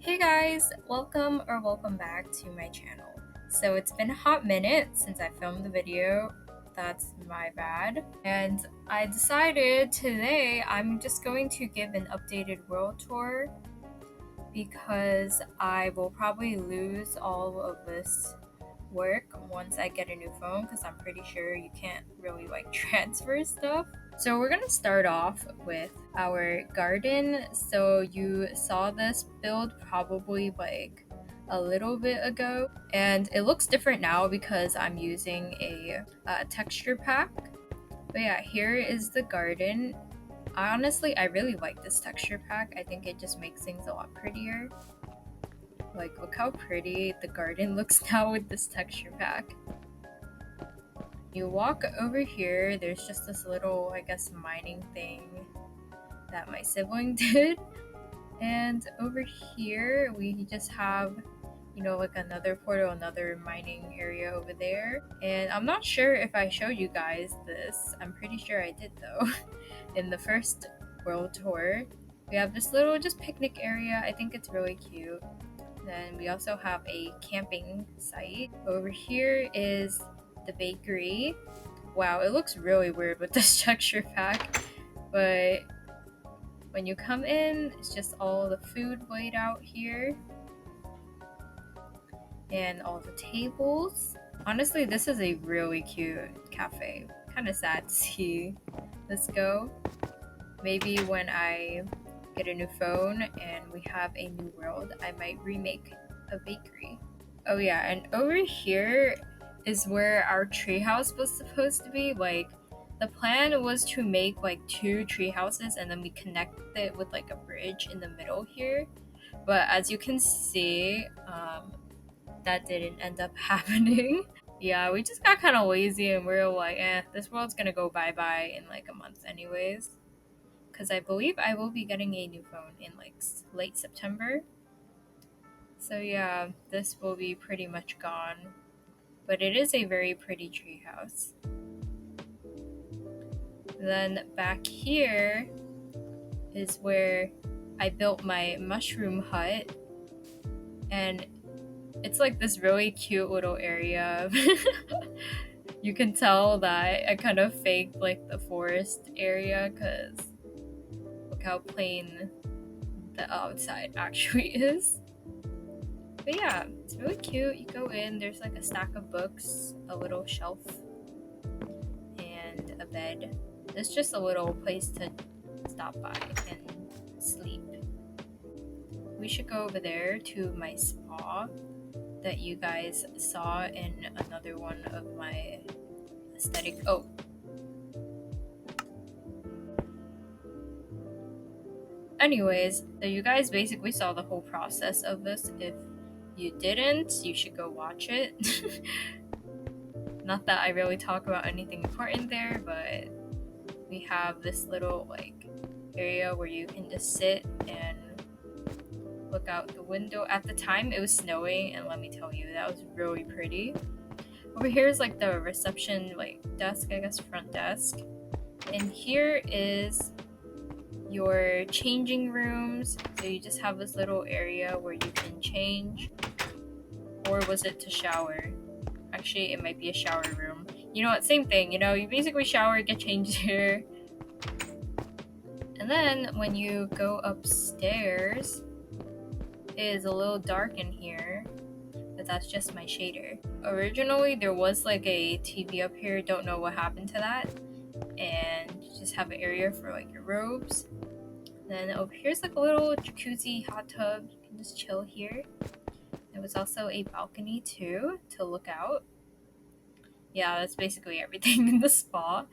Hey guys, welcome back to my channel. So it's been a hot minute since I filmed the video. That's my bad. And I decided today I'm just going to give an updated world tour because I will probably lose all of this work once I get a new phone because I'm pretty sure you can't really transfer stuff. So we're gonna start off with our garden. So you saw this build probably a little bit ago, and it looks different now because I'm using a texture pack. But yeah, here is the garden. Honestly, I really like this texture pack. I think it just makes things a lot prettier. Like, look how pretty the garden looks now with this texture pack. You walk over here, there's just this little, I guess, mining thing that my sibling did. And over here, we just have, another portal, another mining area over there. And I'm not sure if I showed you guys this. I'm pretty sure I did though. In the first world tour, we have this little just picnic area. I think it's really cute. Then we also have a camping site. Over here is the bakery. Wow, it looks really weird with this texture pack, but when you come in, it's just all the food laid out here and all the tables. Honestly, this is a really cute cafe. Kind of sad to see this go. Maybe when I get a new phone and we have a new world, I might remake a bakery. Oh yeah, and over here is where our treehouse was supposed to be. The plan was to make two tree houses and then we connect it with a bridge in the middle here. But as you can see, that didn't end up happening. Yeah, we just got kind of lazy and we are like, this world's gonna go bye-bye in a month anyways. Because I believe I will be getting a new phone in late September. So yeah, this will be pretty much gone. But it is a very pretty treehouse. Then back here is where I built my mushroom hut. And it's this really cute little area. You can tell that I kind of faked the forest area because look how plain the outside actually is. But yeah, it's really cute. You go in, there's a stack of books, a little shelf, and a bed. It's just a little place to stop by and sleep. We should go over there to my spa that you guys saw in another one of my aesthetic. Oh. Anyways, so you guys basically saw the whole process of this. If you didn't, you should go watch it. Not that I really talk about anything important there, but we have this little area where you can just sit and look out the window. At the time it was snowing, and let me tell you, that was really pretty. Over here is the reception desk, I guess, front desk. And here is your changing rooms. So you just have this little area where you can change. Or was it to shower? Actually, it might be a shower room. You know what, same thing, you basically shower, get changed here. And then when you go upstairs, it is a little dark in here, but that's just my shader. Originally, there was a TV up here, don't know what happened to that. And you just have an area for your robes. Then over here's a little jacuzzi hot tub, you can just chill here. There was also a balcony too, to look out. Yeah, that's basically everything in the spa.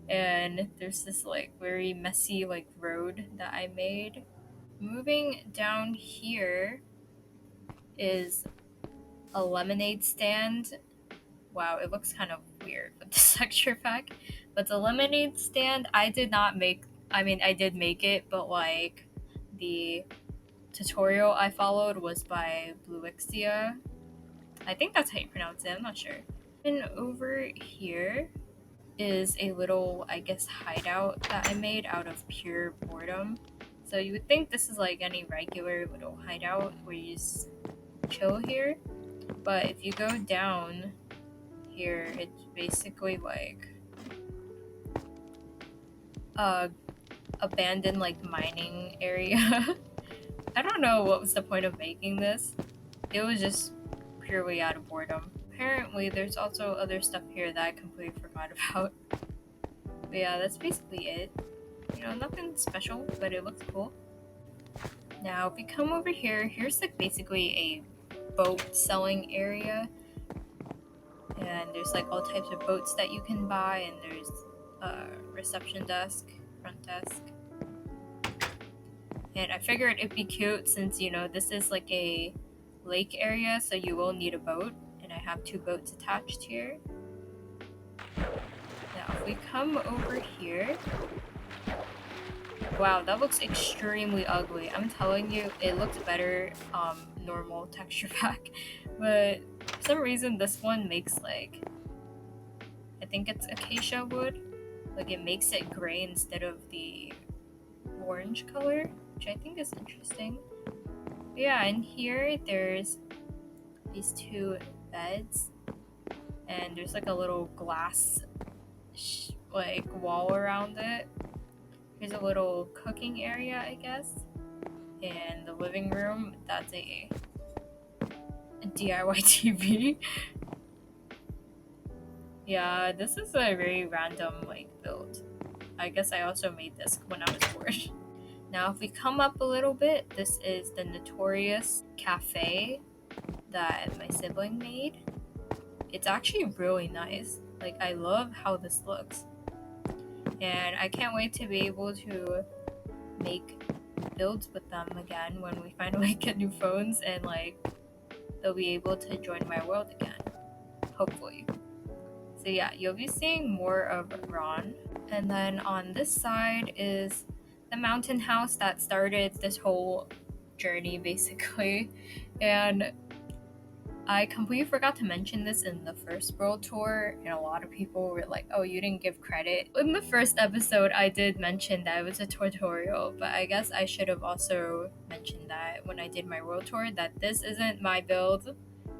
And there's this very messy road that I made. Moving down here is a lemonade stand. Wow, it looks kind of weird with this texture pack. But the lemonade stand, I did not make. I mean, I did make it, but the tutorial I followed was by Bluixia. I think that's how you pronounce it, I'm not sure. And over here is a little, I guess, hideout that I made out of pure boredom. So you would think this is like any regular little hideout where you just chill here, but if you go down here, it's basically like a abandoned like mining area. I don't know what was the point of making this. It was just purely out of boredom. Apparently there's also other stuff here that I completely forgot about. But yeah, that's basically it. You know, nothing special, but it looks cool. Now if we come over here, here's like basically a boat selling area. And there's like all types of boats that you can buy, and there's a reception desk, front desk. And I figured it'd be cute since, you know, this is like a lake area, so you will need a boat. And I have 2 boats attached here. Now, if we come over here... Wow, that looks extremely ugly. I'm telling you, it looks better normal texture pack. But for some reason, this one makes like... I think it's acacia wood. Like, it makes it gray instead of the orange color, which I think is interesting. But yeah, and here there's these 2 beds, and there's like a little glass like wall around it. Here's a little cooking area, I guess, and the living room. That's a DIY TV. Yeah, this is a very random like build. I guess I also made this when I was bored. Now if we come up a little bit, this is the Notorious cafe that my sibling made. It's actually really nice. Like, I love how this looks. And I can't wait to be able to make builds with them again when we finally get new phones, and like they'll be able to join my world again. Hopefully. So yeah, you'll be seeing more of Ron. And then on this side is the mountain house that started this whole journey basically. And I completely forgot to mention this in the first world tour, and a lot of people were like, oh, you didn't give credit. In the first episode, I did mention that it was a tutorial, but I guess I should have also mentioned that when I did my world tour, that this isn't my build.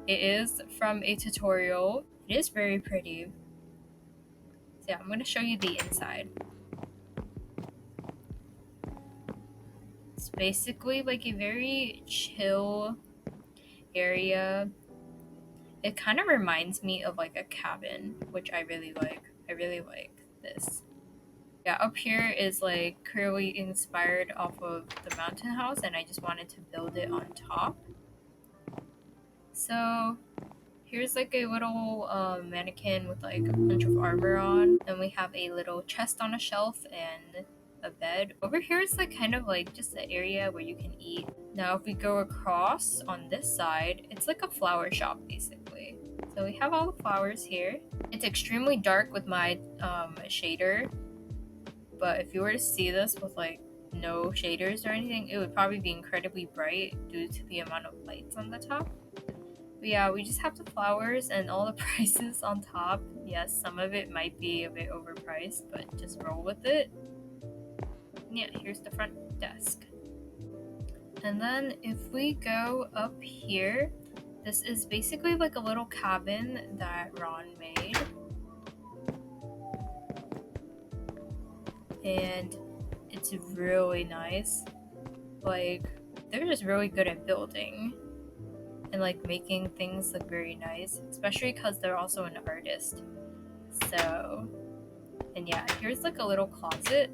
It is from a tutorial. It is very pretty. So yeah, I'm going to show you the inside. It's basically like a very chill area. It kind of reminds me of like a cabin, which I really like. I really like this. Yeah, up here is like clearly inspired off of the mountain house, and I just wanted to build it on top. So here's like a little mannequin with like a bunch of armor on, and we have a little chest on a shelf and a bed. Over here is like kind of like just the area where you can eat. Now if we go across on this side, it's like a flower shop basically. So we have all the flowers here. It's extremely dark with my shader, but if you were to see this with like no shaders or anything, it would probably be incredibly bright due to the amount of lights on the top. But yeah, we just have the flowers and all the prices on top. Yes, some of it might be a bit overpriced, but just roll with it. Yeah, here's the front desk. And then if we go up here, this is basically like a little cabin that Ron made. And it's really nice. Like, they're just really good at building and like making things look very nice, especially because they're also an artist. So, and yeah, here's like a little closet.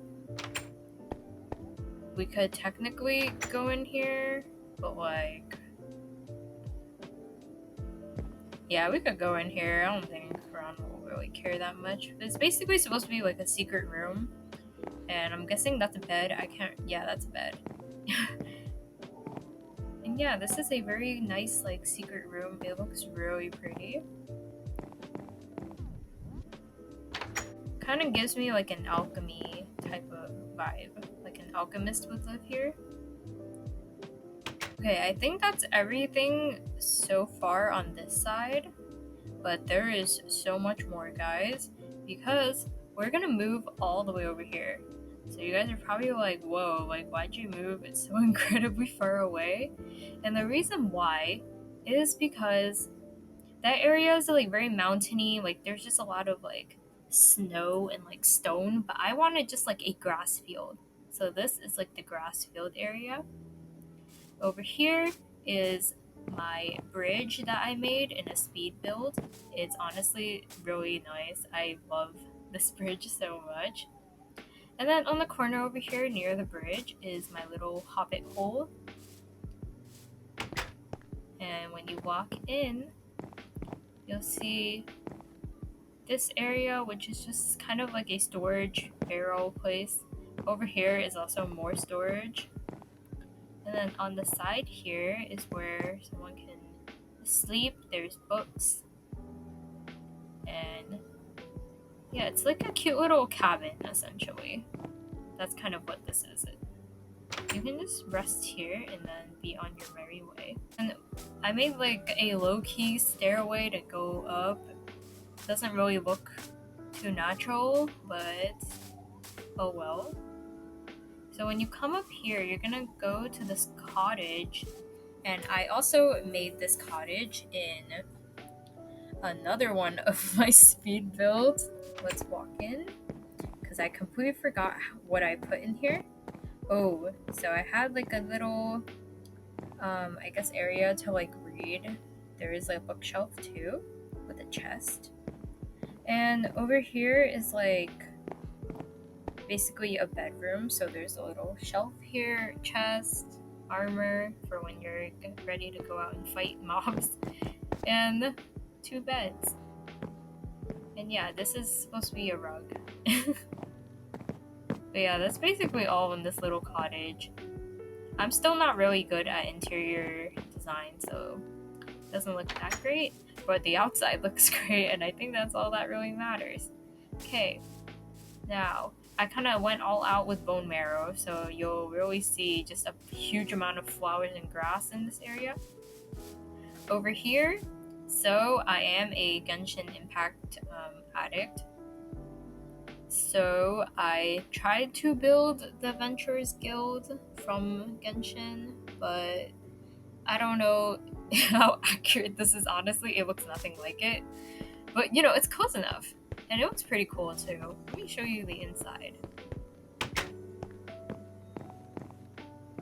We could technically go in here, but like, yeah, we could go in here. I don't think Ron will really care that much. It's basically supposed to be like a secret room, and I'm guessing that's a bed. Yeah, that's a bed. And yeah, this is a very nice like secret room. It looks really pretty. Kind of gives me like an alchemy type of vibe. Like an alchemist would live here. Okay, I think that's everything so far on this side, but there is so much more, guys, because we're gonna move all the way over here. So you guys are probably like, whoa, like why'd you move? It's so incredibly far away. And the reason why is because that area is like very mountainy, like there's just a lot of like snow and like stone, but I wanted just like a grass field. So this is like the grass field area. Over here is my bridge that I made in a speed build. It's honestly really nice. I love this bridge so much. And then on the corner over here near the bridge is my little hobbit hole. And when you walk in, you'll see this area, which is just kind of like a storage barrel place. Over here is also more storage. And then on the side here is where someone can sleep. There's books. And yeah, it's like a cute little cabin essentially. That's kind of what this is. You can just rest here and then be on your merry way. And I made like a low-key stairway to go up. Doesn't really look too natural, but oh well. So when you come up here, you're gonna go to this cottage, and I also made this cottage in another one of my speed builds. Let's walk in, because I completely forgot what I put in here. Oh, so I had like a little, I guess area to like read. There is like a bookshelf too, with a chest. And over here is like basically a bedroom, so there's a little shelf here, chest, armor for when you're ready to go out and fight mobs, and 2 beds. And yeah, this is supposed to be a rug. But yeah, that's basically all in this little cottage. I'm still not really good at interior design, so it doesn't look that great, but the outside looks great, and I think that's all that really matters. Okay, now I kind of went all out with bone marrow, so you'll really see just a huge amount of flowers and grass in this area. Over here, so I am a Genshin Impact addict. So I tried to build the Adventurers Guild from Genshin, but I don't know how accurate this is. Honestly, it looks nothing like it. But you know, it's close enough. And it looks pretty cool too. Let me show you the inside.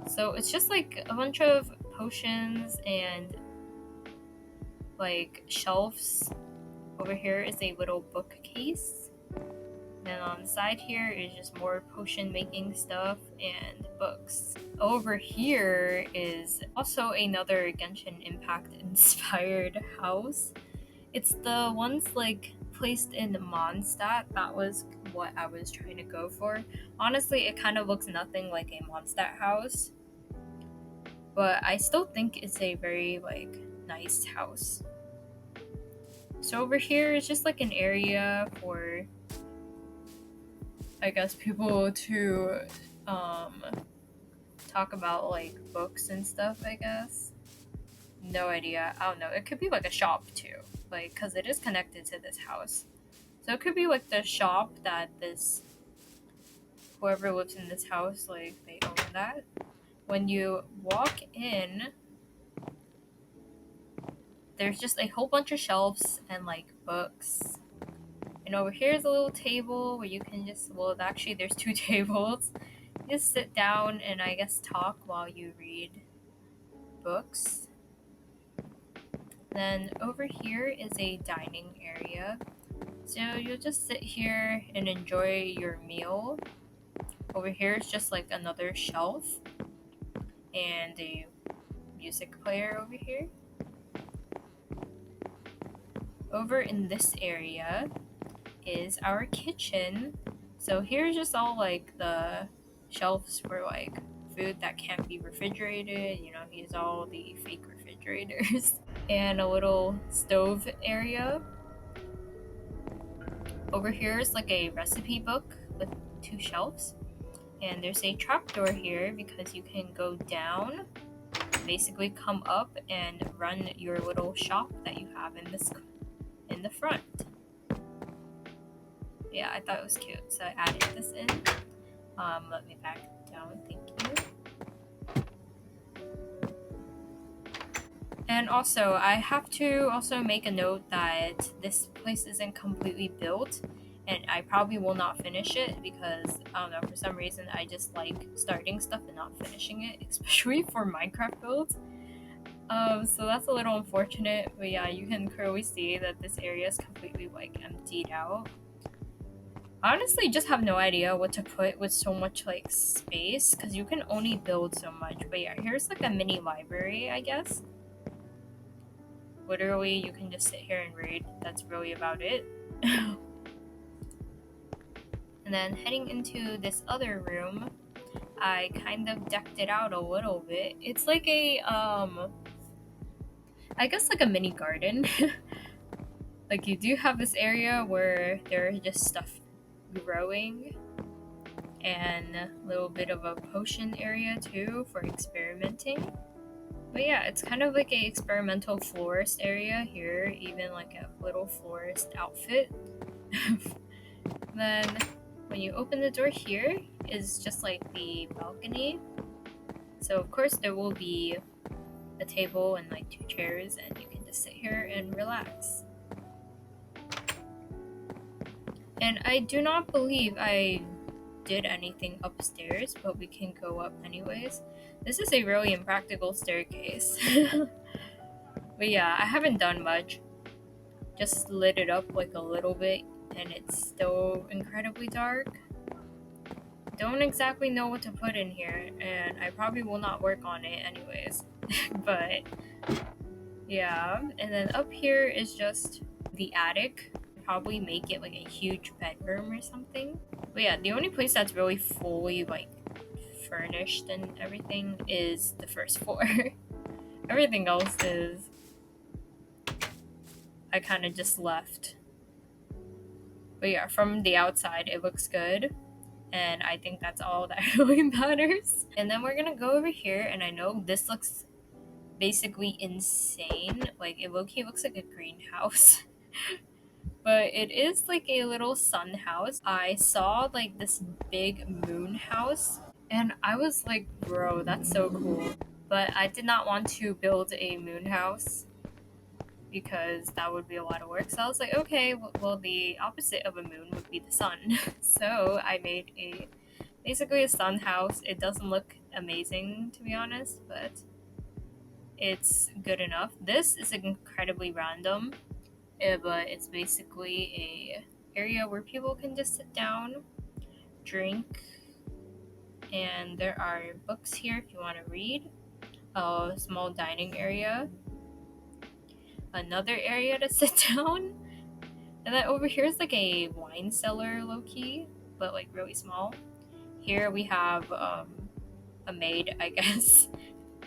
So it's just like a bunch of potions and like shelves. Over here is a little bookcase. Then on the side here is just more potion making stuff and books. Over here is also another Genshin Impact inspired house. It's the ones like placed in Mondstadt. That was what I was trying to go for. Honestly, it kind of looks nothing like a Mondstadt house, but I still think it's a very like nice house. So over here is just like an area for, I guess, people to talk about like books and stuff, I guess. No idea. I don't know. It could be like a shop too, like, because it is connected to this house. So it could be like the shop that this whoever lives in this house, like, they own that. When you walk in, there's just a whole bunch of shelves and like books. And over here is a little table where you can just, well, actually there's 2 tables. You just sit down and I guess talk while you read books. Then over here is a dining area. So you'll just sit here and enjoy your meal. Over here is just like another shelf and a music player over here. Over in this area is our kitchen. So here's just all like the shelves for like food that can't be refrigerated. You know, here's all the fake refrigerators. And a little stove area. Over here is like a recipe book with 2 shelves. And there's a trapdoor here because you can go down, basically come up and run your little shop that you have in the front. Yeah, I thought it was cute, so I added this in. Let me back down, thank you. And also, I have to also make a note that this place isn't completely built, and I probably will not finish it because, I don't know, for some reason I just like starting stuff and not finishing it, especially for Minecraft builds. So that's a little unfortunate, but yeah, you can clearly see that this area is completely like emptied out. I honestly just have no idea what to put with so much like space because you can only build so much. But yeah, here's like a mini library, I guess. Literally, you can just sit here and read. That's really about it. And then heading into this other room, I kind of decked it out a little bit. It's like a I guess like a mini garden. Like you do have this area where there's just stuff growing, and a little bit of a potion area too for experimenting. But yeah, it's kind of like a experimental florist area here, even like a little florist outfit. Then when you open the door here is just like the balcony. So of course there will be a table and like 2 chairs, and you can just sit here and relax. And I do not believe I did anything upstairs, but we can go up anyways. This is a really impractical staircase. But yeah, I haven't done much. Just lit it up like a little bit, and it's still incredibly dark. Don't exactly know what to put in here, and I probably will not work on it anyways. But yeah, and then up here is just the attic. Probably make it like a huge bedroom or something. But yeah, the only place that's really fully like furnished and everything is the first floor. Everything else is I kind of just left. But yeah, from the outside it looks good, and I think that's all that really matters. And then we're gonna go over here, and I know this looks basically insane. Like it low-key looks like a greenhouse. But it is like a little sun house. I saw like this big moon house, and I was like, bro, that's so cool. But I did not want to build a moon house because that would be a lot of work. So I was like, okay, well, the opposite of a moon would be the sun. So I made basically a sun house. It doesn't look amazing, to be honest, but it's good enough. This is incredibly random, but it's basically a area where people can just sit down, drink, and there are books here if you want to read. A small dining area, another area to sit down, and then over here is like a wine cellar low-key, but like really small. Here we have a maid, I guess,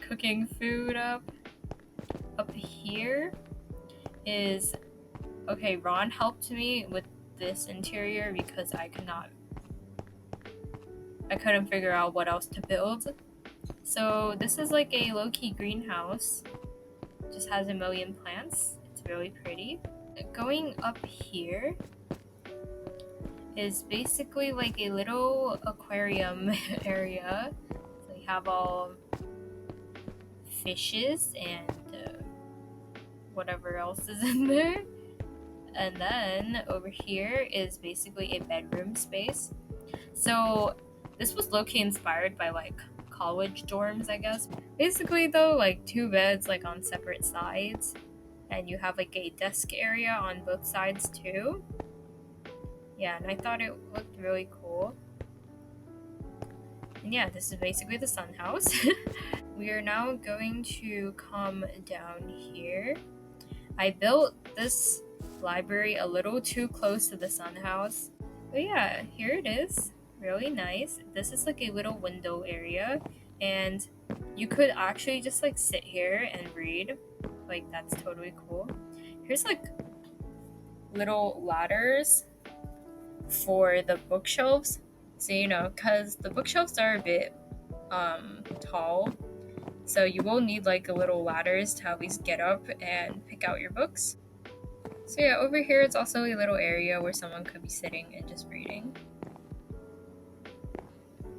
cooking food up. Up here is okay, Ron helped me with this interior because I couldn't figure out what else to build. So this is like a low-key greenhouse. Just has a million plants. It's really pretty. Going up here is basically like a little aquarium area. So we have all fishes and whatever else is in there. And then over here is basically a bedroom space. So this was low-key inspired by like college dorms, I guess. Basically though, like 2 beds like on separate sides, and you have like a desk area on both sides too. Yeah, and I thought it looked really cool. And yeah, this is basically the sun house. We are now going to come down here. I built this library a little too close to the sun house. But yeah, here it is. Really nice. This is like a little window area, and you could actually just like sit here and read. Like that's totally cool. Here's like little ladders for the bookshelves. So you know, cause the bookshelves are a bit tall, so you will need like a little ladders to at least get up and pick out your books. So yeah, over here it's also a little area where someone could be sitting and just reading.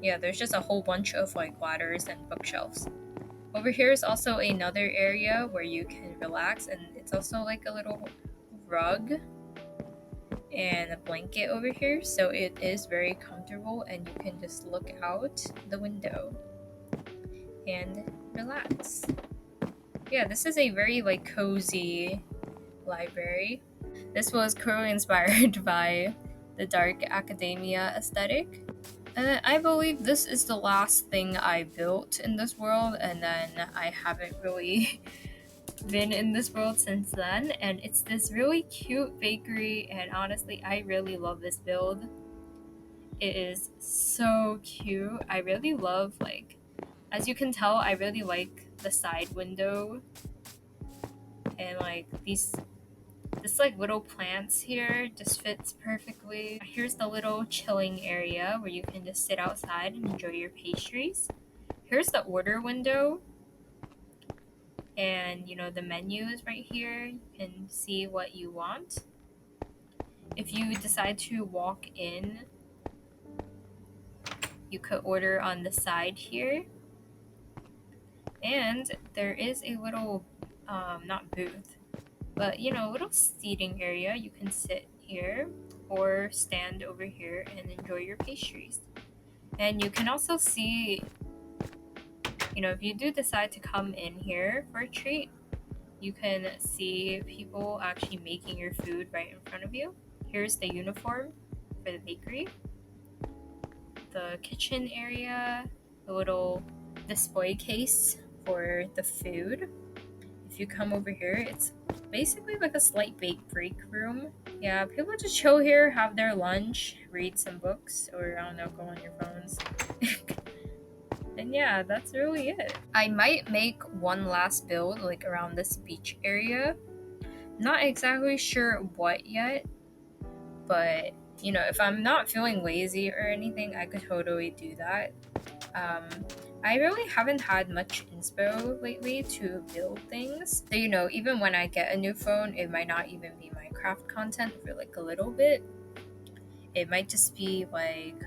yeah, there's just a whole bunch of like ladders and bookshelves. Over here is also another area where you can relax, and it's also like a little rug and a blanket over here, so it is very comfortable and you can just look out the window and relax. Yeah, this is a very like cozy library. This was clearly inspired by the dark academia aesthetic. I believe this is the last thing I built in this world, and then I haven't really been in this world since then. And it's this really cute bakery, and honestly, I really love this build. It is so cute. I really love, like, as you can tell, I really like the side window and like this like little plants here just fits perfectly. Here's the little chilling area where you can just sit outside and enjoy your pastries. Here's the order window, and you know the menu is right here. You can see what you want. If you decide to walk in, you could order on the side here. And there is a little not booth, but you know, little seating area. You can sit here or stand over here and enjoy your pastries. And you can also see, you know, if you do decide to come in here for a treat, you can see people actually making your food right in front of you. Here's the uniform for the bakery, the kitchen area, the little display case for the food. If you come over here, it's basically like a slight break room. Yeah, people just chill here, have their lunch, read some books, or I don't know, go on your phones. And yeah, that's really it. I might make one last build like around this beach area. Not exactly sure what yet, but you know, if I'm not feeling lazy or anything, I could totally do that. I really haven't had much inspo lately to build things. So, you know, even when I get a new phone, it might not even be Minecraft content for like a little bit. It might just be like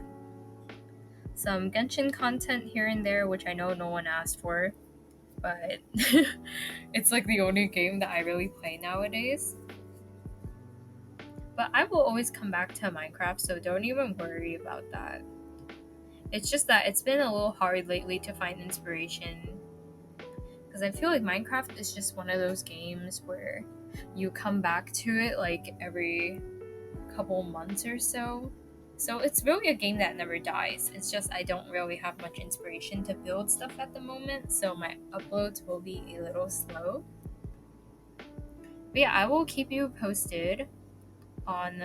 some Genshin content here and there, which I know no one asked for, but it's like the only game that I really play nowadays. But I will always come back to Minecraft, so don't even worry about that. It's just that it's been a little hard lately to find inspiration, because I feel like Minecraft is just one of those games where you come back to it like every couple months or so. So it's really a game that never dies. It's just I don't really have much inspiration to build stuff at the moment, so my uploads will be a little slow. But yeah, I will keep you posted on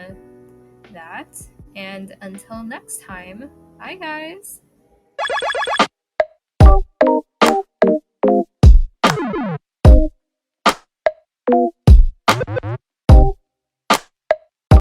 that. And until next time, bye guys!